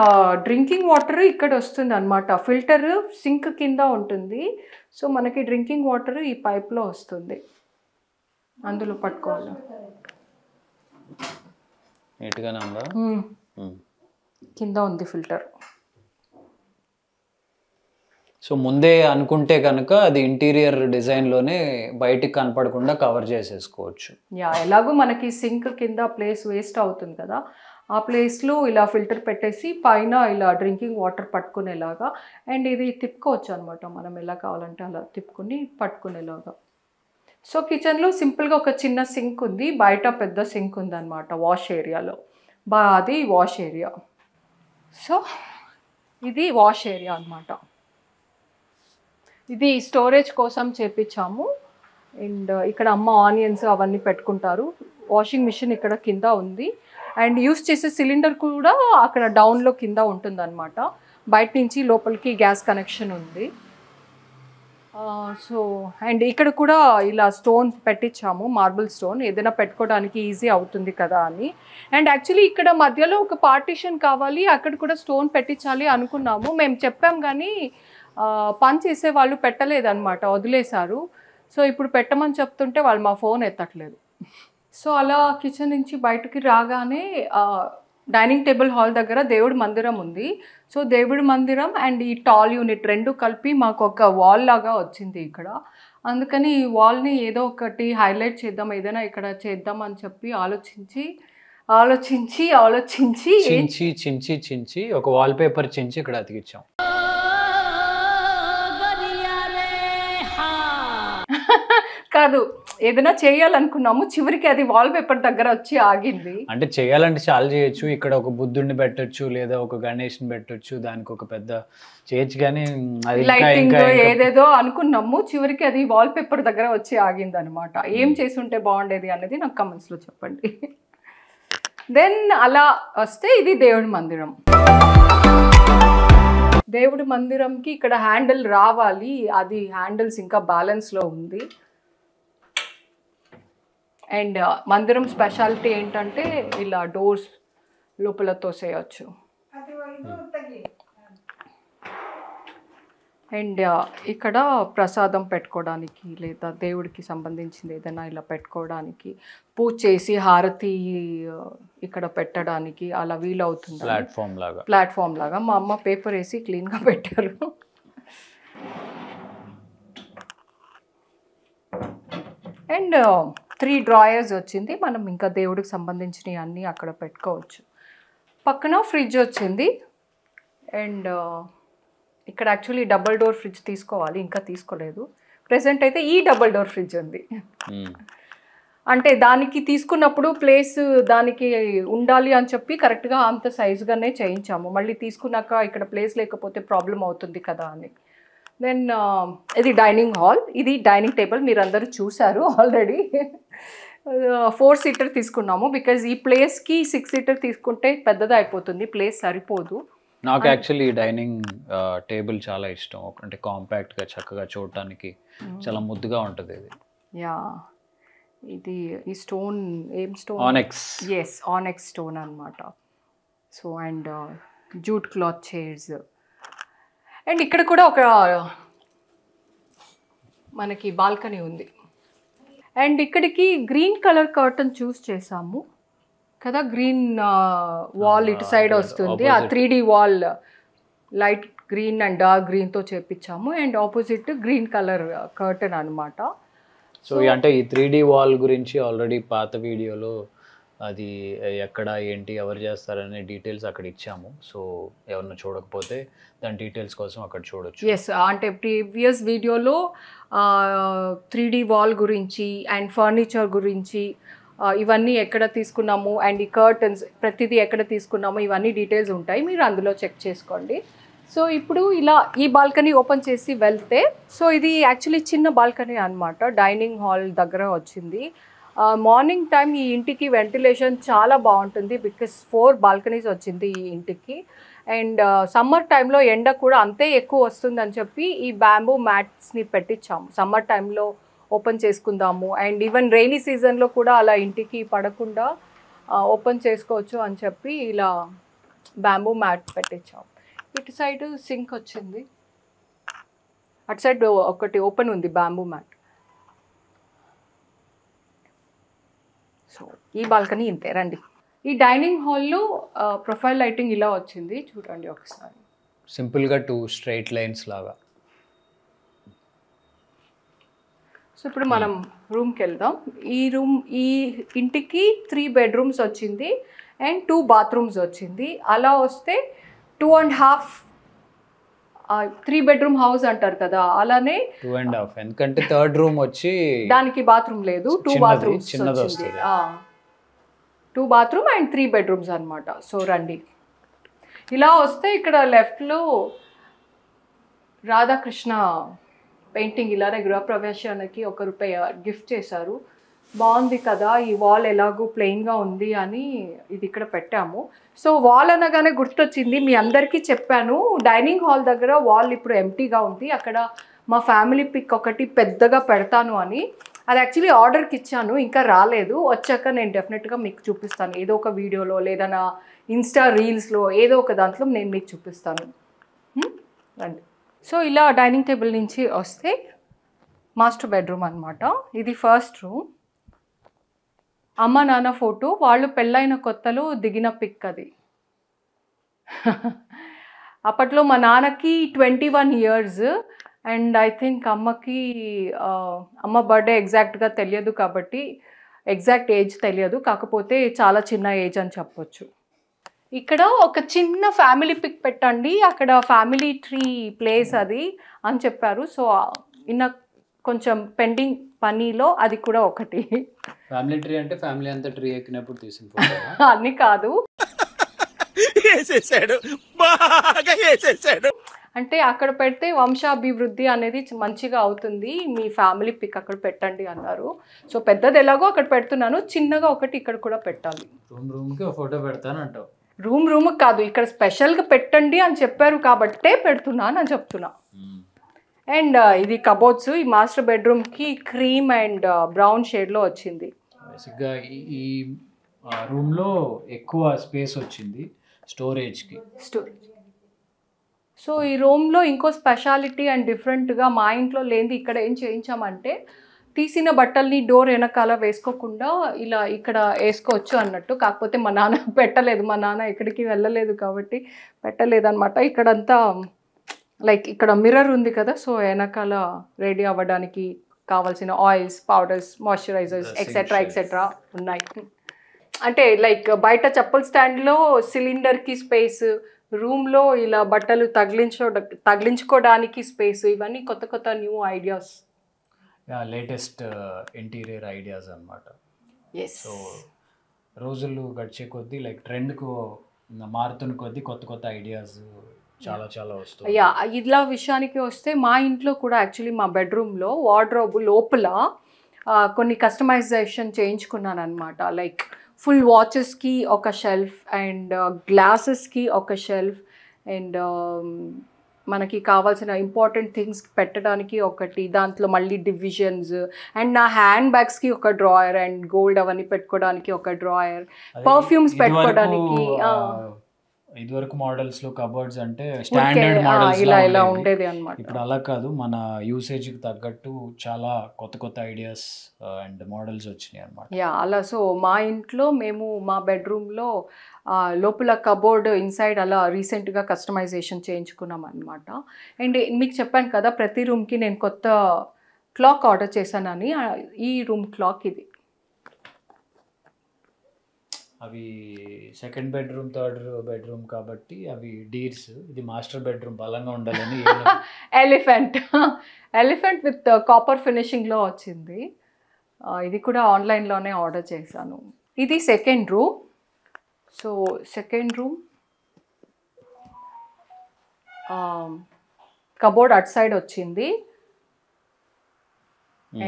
డ్రింకింగ్ వాటర్ ఇక్కడ వస్తుంది అనమాట. ఫిల్టర్ సింక్ కింద ఉంటుంది. సో మనకి డ్రింకింగ్ వాటర్ ఈ పైప్లో వస్తుంది, అందులో పట్టుకోవాలి. నీట్గానే ఉందా? కింద ఉంది ఫిల్టర్. సో ముందే అనుకుంటే కనుక అది ఇంటీరియర్ డిజైన్లోనే బయటికి కనపడకుండా కవర్ చేసేసుకోవచ్చు. యా, ఎలాగో మనకి సింక్ కింద ప్లేస్ వేస్ట్ అవుతుంది కదా, ఆ ప్లేస్లో ఇలా ఫిల్టర్ పెట్టేసి పైన ఇలా డ్రింకింగ్ వాటర్ పట్టుకునేలాగా. అండ్ ఇది తిప్పుకోవచ్చు అనమాట, మనం ఎలా కావాలంటే అలా తిప్పుకొని పట్టుకునేలాగా. సో కిచెన్లో సింపుల్గా ఒక చిన్న సింక్ ఉంది, బయట పెద్ద సింక్ ఉంది అనమాట వాష్ ఏరియాలో. అది వాష్ ఏరియా. సో ఇది వాష్ ఏరియా అనమాట. ఇది స్టోరేజ్ కోసం చేపించాము. అండ్ ఇక్కడ అమ్మ ఆనియన్స్ అవన్నీ పెట్టుకుంటారు. వాషింగ్ మిషన్ ఇక్కడ కింద ఉంది. అండ్ యూస్ చేసే సిలిండర్ కూడా అక్కడ డౌన్లో కింద ఉంటుందన్నమాట. బయట నుంచి లోపలికి గ్యాస్ కనెక్షన్ ఉంది. సో అండ్ ఇక్కడ కూడా ఇలా స్టోన్ పెట్టించాము, మార్బుల్ స్టోన్, ఏదైనా పెట్టుకోవడానికి ఈజీ అవుతుంది కదా అని. అండ్ యాక్చువల్లీ ఇక్కడ మధ్యలో ఒక పార్టీషన్ కావాలి, అక్కడ కూడా స్టోన్ పెట్టించాలి అనుకున్నాము. మేము చెప్పాం కానీ పని చేసే వాళ్ళు పెట్టలేదన్నమాట, వదిలేశారు. సో ఇప్పుడు పెట్టమని చెప్తుంటే వాళ్ళు మా ఫోన్ ఎత్తట్లేదు. సో అలా కిచెన్ నుంచి బయటకి రాగానే డైనింగ్ టేబుల్ హాల్ దగ్గర దేవుడి మందిరం ఉంది. సో దేవుడి మందిరం అండ్ ఈ టాల్ యూనిట్ 2 కలిపి మాకు ఒక వాల్ లాగా వచ్చింది ఇక్కడ. అందుకని ఈ వాల్ని ఏదో ఒకటి హైలైట్ చేద్దాం, ఏదైనా ఇక్కడ చేద్దాం అని చెప్పి ఆలోచించి ఒక వాల్ పేపర్ చించి ఇక్కడ అతికిచ్చాం. కాదు, ఏదైనా చేయాలనుకున్నాము, చివరికి అది వాల్ పేపర్ దగ్గర వచ్చి ఆగింది. అంటే చేయాలంటే చాలా చేయొచ్చు, ఇక్కడ ఒక బుద్ధుడిని పెట్టొచ్చు, లేదా ఒక గణేష్ని పెట్టొచ్చు, దానికి ఒక పెద్ద చేయొచ్చు, కానీ లైటింగ్ ఏదేదో అనుకున్నాము, చివరికి అది వాల్ పేపర్ దగ్గర వచ్చి ఆగింది అనమాట. ఏం చేసి ఉంటే బాగుండేది అనేది నాకు కమెంట్స్లో చెప్పండి. దెన్ అలా వస్తే ఇది దేవుడి మందిరం. దేవుడి మందిరంకి ఇక్కడ హ్యాండిల్ రావాలి, అది హ్యాండిల్స్ ఇంకా బ్యాలెన్స్లో ఉంది. అండ్ మందిరం స్పెషాలిటీ ఏంటంటే ఇలా డోర్స్ లోపల తోసేయచ్చు. అండ్ ఇక్కడ ప్రసాదం పెట్టుకోవడానికి లేదా దేవుడికి సంబంధించింది ఏదైనా ఇలా పెట్టుకోవడానికి, పూజ చేసి హారతి ఇక్కడ పెట్టడానికి అలా వీలవుతుంది. ప్లాట్ఫామ్ లాగా మా అమ్మ పేపర్ వేసి క్లీన్గా పెట్టారు. అండ్ 3 డ్రాయర్స్ వచ్చింది, మనం ఇంకా దేవుడికి సంబంధించినవి అన్నీ అక్కడ పెట్టుకోవచ్చు. పక్కన ఫ్రిడ్జ్ వచ్చింది. అండ్ ఇక్కడ యాక్చువల్లీ డబుల్ డోర్ ఫ్రిడ్జ్ తీసుకోవాలి, ఇంకా తీసుకోలేదు. ప్రెసెంట్ అయితే ఈ డబుల్ డోర్ ఫ్రిడ్జ్ ఉంది. అంటే దానికి తీసుకున్నప్పుడు ప్లేస్ దానికి ఉండాలి అని చెప్పి కరెక్ట్గా అంత సైజుగానే చేయించాము. మళ్ళీ తీసుకున్నాక ఇక్కడ ప్లేస్ లేకపోతే ప్రాబ్లం అవుతుంది కదా అని. దెన్ ఇది డైనింగ్ హాల్, ఇది డైనింగ్ టేబుల్ మీరు అందరూ చూసారు ఆల్రెడీ. 4 సీటర్ తీసుకున్నాము బికాజ్ ఈ ప్లేస్కి 6 సీటర్ తీసుకుంటే పెద్దది అయిపోతుంది, ప్లేస్ సరిపోదు. నాకు యాక్చువల్లీ డైనింగ్ టేబుల్ చాలా ఇష్టం. అంటే కాంపాక్ట్గా చక్కగా చూడటానికి చాలా ముద్దుగా ఉంటుంది ఇది. యా, ఇది ఈ స్టోన్ ఏం స్టోన్? ఆనెక్స్. ఎస్, ఆనెక్స్ స్టోన్ అనమాట. So and jute cloth chairs. And ఇక్కడ కూడా ఒక మనకి బాల్కనీ ఉంది. అండ్ ఇక్కడికి గ్రీన్ కలర్ కర్టన్ చూస్ చేసాము కదా, గ్రీన్ వాల్ ఇటు సైడ్ వస్తుంది. ఆ 3D wall light green and dark గ్రీన్తో చేపించాము. And opposite green colour curtain అనమాట. సో అంటే ఈ 3D వాల్ గురించి ఆల్రెడీ పాత వీడియోలో అది ఎక్కడ ఏంటి ఎవరు చేస్తారనే డీటెయిల్స్ అక్కడ ఇచ్చాము. సో ఎవరిని చూడకపోతే దాని డీటెయిల్స్ కోసం అక్కడ చూడొచ్చు. ఎస్, అంటే ప్రీవియస్ వీడియోలో 3D వాల్ గురించి అండ్ ఫర్నిచర్ గురించి ఇవన్నీ ఎక్కడ తీసుకున్నాము అండ్ ఈ కర్టన్స్ ప్రతిదీ ఎక్కడ తీసుకున్నాము ఇవన్నీ డీటెయిల్స్ ఉంటాయి, మీరు అందులో చెక్ చేసుకోండి. సో ఇప్పుడు ఇలా ఈ బాల్కనీ ఓపెన్ చేసి వెళ్తే, సో ఇది యాక్చువల్లీ చిన్న బాల్కనీ అనమాట, డైనింగ్ హాల్ దగ్గర వచ్చింది. మార్నింగ్ టైం ఈ ఇంటికి వెంటిలేషన్ చాలా బాగుంటుంది బికాస్ 4 బాల్కనీస్ వచ్చింది ఈ ఇంటికి. అండ్ సమ్మర్ టైంలో ఎండ కూడా అంతే ఎక్కువ వస్తుందని చెప్పి ఈ బ్యాంబూ మ్యాట్స్ని పెట్టించాము. సమ్మర్ టైంలో ఓపెన్ చేసుకుందాము అండ్ ఈవెన్ రైనీ సీజన్లో కూడా అలా ఇంటికి పడకుండా ఓపెన్ చేసుకోవచ్చు అని చెప్పి ఇలా బ్యాంబూ మ్యాట్ పెట్టించాము. ఇటు సైడ్ సింక్ వచ్చింది, అటు సైడ్ ఒకటి ఓపెన్ ఉంది బ్యాంబూ మ్యాట్. సో ఈ బాల్కనీ ఇంతే. రండి, ఈ డైనింగ్ హాల్లో ప్రొఫైల్ లైటింగ్ ఇలా వచ్చింది, చూడండి ఒకసారి. సింపుల్గా 2 స్ట్రైట్ లైన్స్ లాగా. సో ఇప్పుడు మనం రూమ్కి వెళ్దాం. ఈ ఇంటికి 3 బెడ్రూమ్స్ వచ్చింది అండ్ 2 బాత్రూమ్స్ వచ్చింది. అలా వస్తే 2.5 3 బెడ్రూమ్ హౌస్ అంటారు కదా, అలానే 2.5. ఎందుకంటే 3rd రూమ్ వచ్చి దానికి బాత్రూమ్ లేదు, 2 బాత్రూమ్స్ వచ్చింది. 2 బాత్రూమ్ అండ్ 3 బెడ్రూమ్స్ అనమాట. సో రండి, ఇలా వస్తే ఇక్కడ లెఫ్ట్లో రాధాకృష్ణ పెయింటింగ్ ఇలానే గృహప్రవేశానికి ₹1 గిఫ్ట్ చేశారు. బాగుంది కదా, ఈ వాల్ ఎలాగో ప్లెయిన్గా ఉంది అని ఇది ఇక్కడ పెట్టాము. సో వాల్ అనగానే గుర్తొచ్చింది, మీ అందరికీ చెప్పాను డైనింగ్ హాల్ దగ్గర వాల్ ఇప్పుడు ఎంటీగా ఉంది, అక్కడ మా ఫ్యామిలీ పిక్ ఒకటి పెద్దగా పెడతాను అని. అది యాక్చువల్లీ ఆర్డర్కి ఇచ్చాను, ఇంకా రాలేదు. వచ్చాక నేను డెఫినెట్గా మీకు చూపిస్తాను, ఏదో ఒక వీడియోలో లేదా నా ఇన్స్టా రీల్స్లో ఏదో ఒక దాంట్లో నేను మీకు చూపిస్తాను. రండి. సో ఇలా డైనింగ్ టేబుల్ నుంచి వస్తే మాస్టర్ బెడ్రూమ్ అనమాట. ఇది ఫస్ట్ రూమ్. అమ్మ నాన్న ఫోటో, వాళ్ళు పెళ్ళైన కొత్తలో దిగిన పిక్ అది. అప్పట్లో మా నాన్నకి 21 years అండ్ ఐ థింక్ అమ్మకి అమ్మ బర్త్డే ఎగ్జాక్ట్గా తెలియదు కాబట్టి ఎగ్జాక్ట్ ఏజ్ తెలియదు, కాకపోతే చాలా చిన్న ఏజ్ అని చెప్పొచ్చు. ఇక్కడ ఒక చిన్న ఫ్యామిలీ పిక్ పెట్టండి, అక్కడ ఫ్యామిలీ ట్రీ ప్లేస్ అది అని చెప్పారు. సో ఇన్న కొంచెం పెండింగ్ పనిలో అది కూడా ఒకటి. ఫ్యామిలీ ట్రీ అంటే ఫ్యామిలీ అంతా ట్రీ ఎక్కినప్పుడు తీసిన ఫోటో అన్ని కాదు, అంటే అక్కడ పెడితే వంశాభివృద్ధి అనేది మంచిగా అవుతుంది, మీ ఫ్యామిలీ పిక్ అక్కడ పెట్టండి అన్నారు. సో పెద్దది ఎలాగో అక్కడ పెడుతున్నాను, చిన్నగా ఒకటి ఇక్కడ కూడా పెట్టాలి. రూమ్కి ఒక ఫోటో పెడతాను అంటావు? రూమ్కి కాదు, ఇక్కడ స్పెషల్గా పెట్టండి అని చెప్పారు కాబట్టే పెడుతున్నాను అని చెప్తున్నా. అండ్ ఇది కబోర్డ్స్, ఈ మాస్టర్ బెడ్రూమ్కి క్రీమ్ అండ్ బ్రౌన్ షేడ్లో వచ్చింది. బేసిక్గా ఈ రూమ్లో ఎక్కువ స్పేస్ వచ్చింది స్టోరేజ్కి. సో ఈ రూమ్లో ఇంకో స్పెషాలిటీ అండ్ డిఫరెంట్గా మా ఇంట్లో లేనిది ఇక్కడ ఏం చేయించామంటే, తీసిన బట్టల్ని డోర్ వెనకాల వేసుకోకుండా ఇలా ఇక్కడ వేసుకోవచ్చు అన్నట్టు. కాకపోతే మా నాన్న పెట్టలేదు, మా నాన్న ఎక్కడికి వెళ్ళలేదు కాబట్టి పెట్టలేదు అనమాట. ఇక్కడంతా లైక్ ఇక్కడ మిర్రర్ ఉంది కదా, సో వెనకాల రెడీ అవ్వడానికి కావాల్సిన ఆయిల్స్, పౌడర్స్, మాయిశ్చరైజర్స్ ఎక్సెట్రా ఉన్నాయి. అంటే లైక్ బయట చెప్పుల స్టాండ్లో సిలిండర్కి స్పేస్, రూమ్లో ఇలా బట్టలు తగిలించుకోవడానికి స్పేస్, ఇవన్నీ కొత్త కొత్త new ideas latest interior ideas అన్నమాట. ఎస్. సో రోజులు గడిచే కొద్దీ లైక్ ట్రెండ్కు మారుతున్న కొద్దీ కొత్త కొత్త ఐడియాస్ చాలా చాలా వస్తాయి. యా, ఇలా విషయానికి వస్తే మా ఇంట్లో కూడా యాక్చువల్లీ మా బెడ్రూమ్లో వార్డ్రోబ్ లోపల కొన్ని కస్టమైజేషన్ చేయించుకున్నాను అనమాట. లైక్ ఫుల్ వాచెస్కి ఒక షెల్ఫ్ అండ్ గ్లాసెస్కి ఒక షెల్ఫ్ అండ్ మనకి కావాల్సిన ఇంపార్టెంట్ థింగ్స్ పెట్టడానికి ఒకటి, దాంట్లో మళ్ళీ డివిజన్స్ అండ్ నా హ్యాండ్ బ్యాగ్స్కి ఒక డ్రాయర్ అండ్ గోల్డ్ అవన్నీ పెట్టుకోవడానికి ఒక డ్రాయర్, పర్ఫ్యూమ్స్ పెట్టుకోవడానికి. ఇదివరకు మోడల్స్ లో కబోర్డ్స్ అంటే స్టాండర్డ్ మోడల్స్ ఇలా ఉండేది అన్నమాట. ఇప్పుడు అలా కాదు, మన యూసేజ్ కి తగ్గట్టు చాలా కొత్త కొత్త ఐడియాస్ అండ్ మోడల్స్ వచ్చినాయి అన్నమాట. యా, అలా. సో మా ఇంట్లో మేము మా బెడ్రూమ్లో లోపల కబోర్డ్ ఇన్సైడ్ అలా రీసెంట్గా కస్టమైజేషన్ చేయించుకున్నాం అనమాట. అండ్ మీకు చెప్పాను కదా ప్రతి రూమ్కి నేను కొత్త క్లాక్ ఆర్డర్ చేశానని. ఈ రూమ్ క్లాక్ ఇది. అవి సెకండ్ బెడ్రూమ్ థర్డ్ బెడ్రూమ్ కాబట్టి అవి డీర్స్, ఇది మాస్టర్ బెడ్రూమ్ బలంగా ఉండాలని ఎలిఫెంట్ విత్ కాపర్ ఫినిషింగ్లో వచ్చింది. ఇది కూడా ఆన్లైన్లోనే ఆర్డర్ చేశాను. ఇది second room. So second room cupboard at side వచ్చింది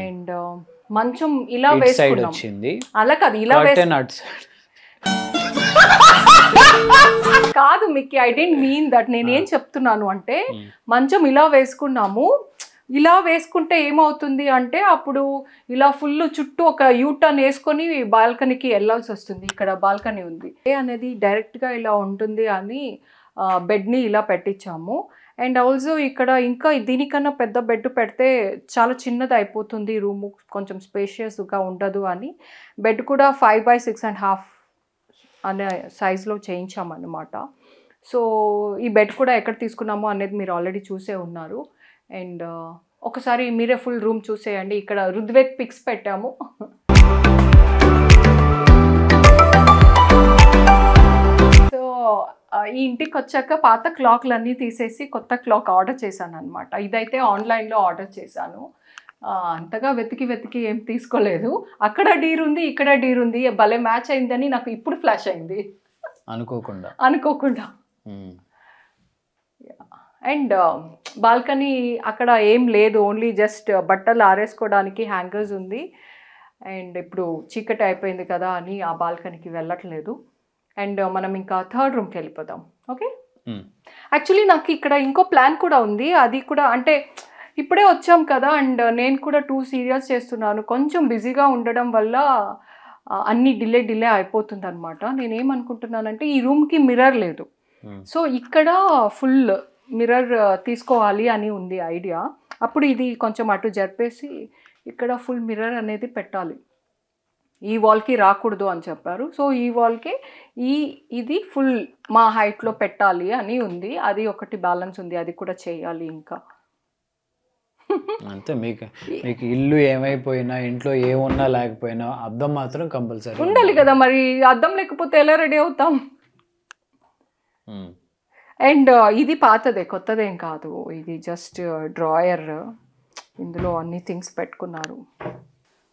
అండ్ మంచం ఇలా వేసుకున్నాం. అలా కాదు, ఇలా కాదు Mickey, I don't mean that. నేనేం చెప్తున్నాను అంటే మంచం ఇలా వేసుకున్నాము. ఇలా వేసుకుంటే ఏమవుతుంది అంటే అప్పుడు ఇలా ఫుల్ చుట్టూ ఒక యూటర్న్ వేసుకొని బాల్కనీకి వెళ్ళాల్సి వస్తుంది. ఇక్కడ బాల్కనీ ఉంది అనేది డైరెక్ట్గా ఇలా ఉంటుంది అని బెడ్ని ఇలా పెట్టించాము. అండ్ ఆల్సో ఇక్కడ ఇంకా దీనికన్నా పెద్ద బెడ్ పెడితే చాలా చిన్నది అయిపోతుంది, రూము కొంచెం స్పేషియస్గా ఉండదు అని బెడ్ కూడా 5x6.5 అనే సైజులో చేయించామన్నమాట. సో ఈ బెడ్ కూడా ఎక్కడ తీసుకున్నామో అనేది మీరు ఆల్రెడీ చూసే ఉన్నారు. అండ్ ఒకసారి మీరే ఫుల్ రూమ్ చూసేయండి. ఇక్కడ రుద్వేక్ పిక్స్ పెట్టాము. సో ఈ ఇంటికి వచ్చాక పాత క్లాక్లన్నీ తీసేసి కొత్త క్లాక్ ఆర్డర్ చేశాను అనమాట. ఇదైతే ఆన్లైన్లో ఆర్డర్ చేశాను. అంతగా వెతికి ఏం తీసుకోలేదు. అక్కడ డీర్ ఉంది, ఇక్కడ డీర్ ఉంది, భలే మ్యాచ్ అయిందని నాకు ఇప్పుడు ఫ్లాష్ అయింది అనుకోకుండా. అండ్ బాల్కనీ అక్కడ ఏం లేదు, ఓన్లీ జస్ట్ బట్టలు ఆరేసుకోవడానికి హ్యాంగర్స్ ఉంది. అండ్ ఇప్పుడు చీకటి అయిపోయింది కదా అని ఆ బాల్కనీకి వెళ్ళట్లేదు. అండ్ మనం ఇంకా థర్డ్ రూమ్కి వెళ్ళిపోదాం. ఓకే, యాక్చువల్లీ నాకు ఇక్కడ ఇంకో ప్లాన్ కూడా ఉంది. అది కూడా అంటే ఇప్పుడే వచ్చాం కదా అండ్ నేను కూడా 2 సీరియల్స్ చేస్తున్నాను. కొంచెం బిజీగా ఉండడం వల్ల అన్ని డిలే అయిపోతుంది అనమాట. నేనేమనుకుంటున్నానంటే ఈ రూమ్కి మిర్రర్ లేదు. సో ఇక్కడ ఫుల్ మిర్రర్ తీసుకోవాలి అని ఉంది ఐడియా. అప్పుడు ఇది కొంచెం అటు జరిపేసి ఇక్కడ ఫుల్ మిర్రర్ అనేది పెట్టాలి. ఈ వాల్కి రాకూడదు అని చెప్పారు. సో ఈ వాల్కి ఇది ఫుల్ మా హైట్లో పెట్టాలి అని ఉంది. అది ఒకటి బ్యాలెన్స్ ఉంది, అది కూడా చేయాలి. ఇంకా అంతే, మీకు ఇల్లు ఏమైపోయినా ఇంట్లో ఏమున్నా లేకపోయినా అద్దం మాత్రం కంపల్సరీ ఉండాలి కదా. మరి అద్దం లేకపోతే ఎలా రెడీ అవుతాం? అండ్ ఇది పాతదే, కొత్తదేం కాదు. ఇది జస్ట్ డ్రాయర్, ఇందులో అన్ని థింగ్స్ పెట్టుకున్నారు.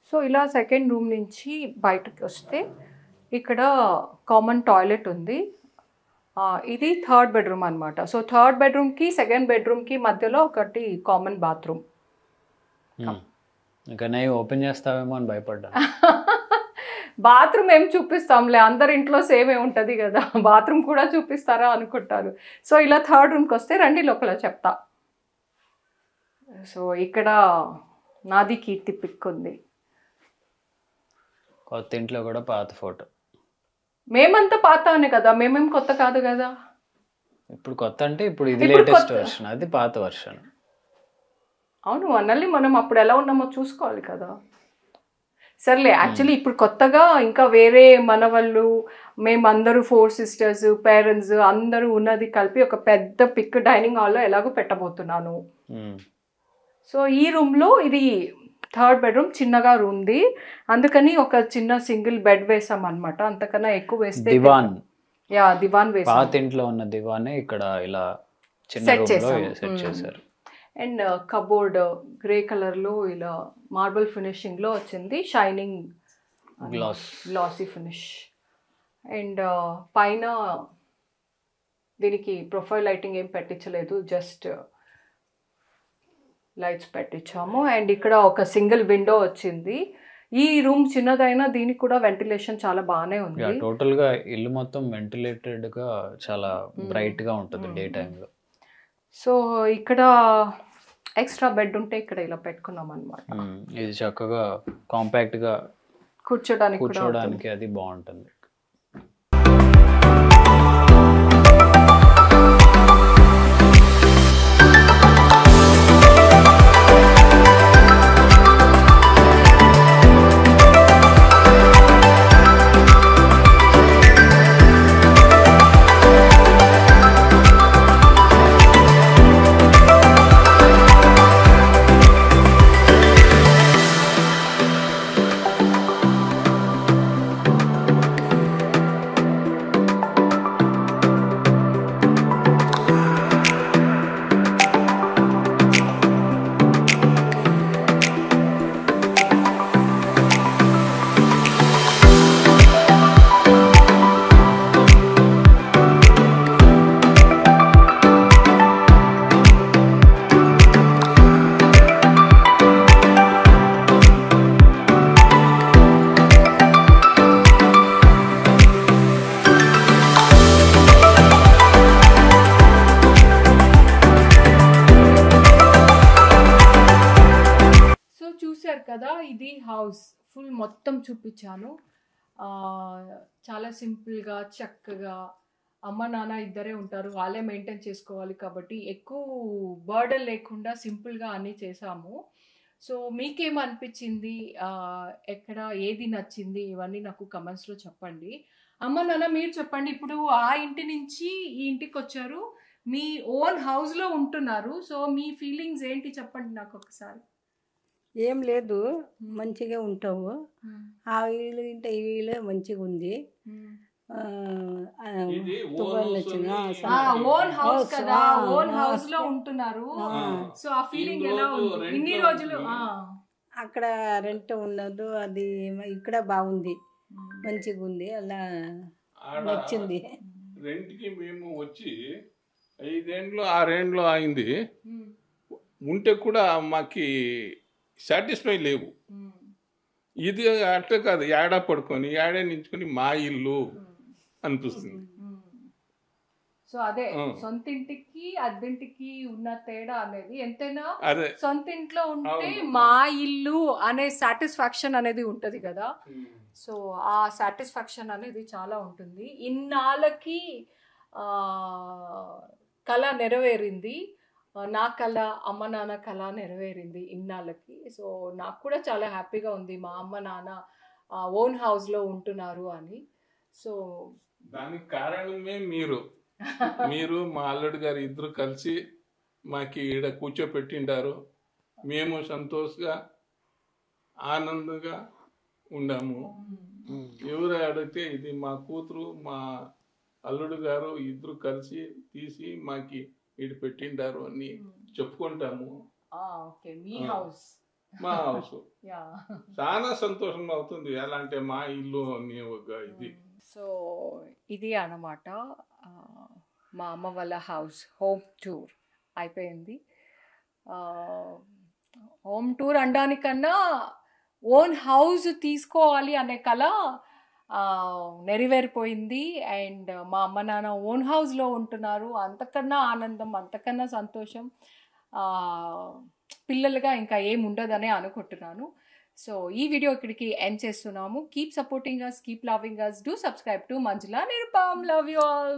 సో ఇలా సెకండ్ రూమ్ నుంచి బయటకు వస్తే ఇక్కడ కామన్ టాయిలెట్ ఉంది. ఇది థర్డ్ బెడ్రూమ్ అనమాట. సో థర్డ్ బెడ్రూమ్కి సెకండ్ బెడ్రూమ్కి మధ్యలో ఒకటి కామన్ బాత్రూమ్. ఇంకా నేను ఓపెన్ చేస్తావేమో అని భయపడ్డా. బాత్రూమ్ ఏం చూపిస్తాంలే, అందరి ఇంట్లో సేమే ఉంటుంది కదా, బాత్రూమ్ కూడా చూపిస్తారా అనుకుంటారు. సో ఇలా థర్డ్ రూమ్కి వస్తే రండి లోపల చెప్తా. సో ఇక్కడ నాది కీర్తి పిక్ ఉంది. కొత్త ఇంట్లో కూడా పాత ఫోటో. మేమంతా పాత అనే కదా, మేమేం కొత్త కాదు కదా. ఇప్పుడు కొత్త అంటే ఇప్పుడు ఇది లేటెస్ట్ వర్షన్, అది పాత వర్షన్. అవును అన్నల్ని మనం అప్పుడు ఎలా ఉన్నామో చూసుకోవాలి కదా. సర్లే, యాక్చువల్లీ ఇప్పుడు కొత్తగా ఇంకా వేరే మన వాళ్ళు మేమందరూ 4 సిస్టర్స్ పేరెంట్స్ అందరూ ఉన్నది కలిపి ఒక పెద్ద పిక్ డైనింగ్ హాల్లో ఎలాగో పెట్టబోతున్నాను. సో ఈ రూమ్లో ఇది థర్డ్ బెడ్రూమ్ చిన్నగా ఉంది, అందుకని ఒక చిన్న సింగిల్ బెడ్ వేసాం అనమాట. అంతకన్నా ఎక్కువ వేస్తే దివాన్ వేసాం. పాత ఇంట్లో ఉన్న దివానే ఇక్కడ ఇలా చిన్న రూమ్లో సెట్ చేశారు. అండ్ కబోర్డ్ గ్రే కలర్లో ఇలా మార్బుల్ ఫినిషింగ్లో వచ్చింది, షైనింగ్ గ్లాసీ ఫినిష్. అండ్ పైన దీనికి ప్రొఫైల్ లైటింగ్ ఏం పెట్టించలేదు, జస్ట్ లైట్స్ పెట్టించాము. అండ్ ఇక్కడ ఒక సింగిల్ విండో వచ్చింది. ఈ రూమ్ చిన్నదైనా దీనికి కూడా వెంటిలేషన్ చాలా బాగానే ఉంది. టోటల్ గా ఇల్లు మొత్తం వెంటిలేటెడ్ గా చాలా బ్రైట్ గా ఉంటుంది డే టైంలో. సో ఇక్కడ ఎక్స్ట్రా బెడ్ ఉంటే ఇక్కడ ఇలా పెట్టుకున్నాం అనమాట. ఇది చక్కగా కాంపాక్ట్ గా కూర్చోడానికి అది బాగుంటుంది. కదా ఇది హౌస్ ఫుల్ మొత్తం చూపించాను. చాలా సింపుల్గా చక్కగా అమ్మ నాన్న ఇద్దరే ఉంటారు, వాళ్ళే మెయింటైన్ చేసుకోవాలి కాబట్టి ఎక్కువ బర్డన్ లేకుండా సింపుల్గా అన్నీ చేసాము. సో మీకేమనిపించింది, ఎక్కడ ఏది నచ్చింది, ఇవన్నీ నాకు కమెంట్స్లో చెప్పండి. అమ్మ నాన్న మీరు చెప్పండి, ఇప్పుడు ఆ ఇంటి నుంచి ఈ ఇంటికి వచ్చారు, మీ ఓన్ హౌస్లో ఉంటున్నారు, సో మీ ఫీలింగ్స్ ఏంటి చెప్పండి నాకు ఒకసారి. ఏం లేదు, మంచిగా ఉంటావు. ఆ వీలు ఇంట ఈ వీలు మంచిగా ఉంది. ఓన్ హౌస్ కదా, ఓన్ హౌస్ లో ఉంటున్నారు. సో ఆ ఫీలింగ్ ఎలా ఉంది ఇన్ని రోజులు? అక్కడ రెంట్ ఉండదు, అది ఇక్కడ బాగుంది, మంచిగా ఉంది, అలా నచ్చింది. రెంట్కి మేము వచ్చి 5 ఏండ్లు 6 ఏండ్లు అయింది. ఉంటే కూడా మాకి సాటిస్ఫై లేవు. ఇది అట్లా కాదు, ఏడా పడుకొని ఏడా నించుకొని మా ఇల్లు అనిపిస్తుంది. సో అదే సొంత ఇంటికి అద్దెంటికి ఉన్న తేడా అనేది ఎంతైనా, సొంత ఇంట్లో ఉంటే మా ఇల్లు అనే సాటిస్ఫాక్షన్ అనేది ఉంటది కదా. సో ఆ సాటిస్ఫాక్షన్ అనేది చాలా ఉంటుంది. ఇన్నాళ్ళకి కళ నెరవేరింది, నా కళ అమ్మ నాన్న కళ నెరవేరింది ఇన్నాళ్ళకి. సో నాకు కూడా చాలా హ్యాపీగా ఉంది, మా అమ్మ నాన్న ఓన్ హౌస్లో ఉంటున్నారు అని. సో దానికి కారణమే మీరు మా అల్లుడు గారు ఇద్దరు కలిసి మాకు ఈడ కూర్చోపెట్టిండారు. మేము సంతోషంగా ఆనందంగా ఉండాము. ఎవరు అడిగితే ఇది మా కూతురు మా అల్లుడు గారు ఇద్దరు కలిసి తీసి మాకి ఇటు పెట్టిండారు అని చెప్పుకుంటాము. మా హౌస్ చాలా సంతోషం అవుతుంది. ఎలా అంటే మా ఇల్లు అని ఒక ఇది. సో ఇది అన్నమాట మా అమ్మ వాళ్ళ హౌస్ హోమ్ టూర్ అయిపోయింది. హోమ్ టూర్ అనడానికన్నా ఓన్ హౌస్ తీసుకోవాలి అనే కళ నెరవేరిపోయింది. అండ్ మా అమ్మ నాన్న ఓన్ హౌస్లో ఉంటున్నారు, అంతకన్నా ఆనందం, అంతకన్నా సంతోషం పిల్లలుగా ఇంకా ఏముండదనే అనుకుంటున్నాను. సో ఈ వీడియో ఇక్కడికి ఎండ్ చేస్తున్నాము. Keep supporting us, keep loving us, do subscribe to Manjula Nirupam. Love you all.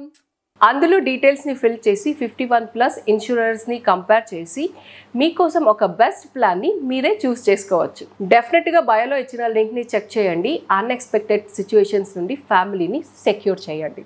అందులో డీటెయిల్స్ని ఫిల్ చేసి 51+ ఇన్సూరెన్స్ని కంపేర్ చేసి మీకోసం ఒక బెస్ట్ ప్లాన్ని మీరే చూస్ చేసుకోవచ్చు. డెఫినెట్గా బయోలో ఇచ్చిన లింక్ని చెక్ చేయండి. అన్ఎక్స్పెక్టెడ్ సిచ్యువేషన్స్ నుండి ఫ్యామిలీని సెక్యూర్ చేయండి.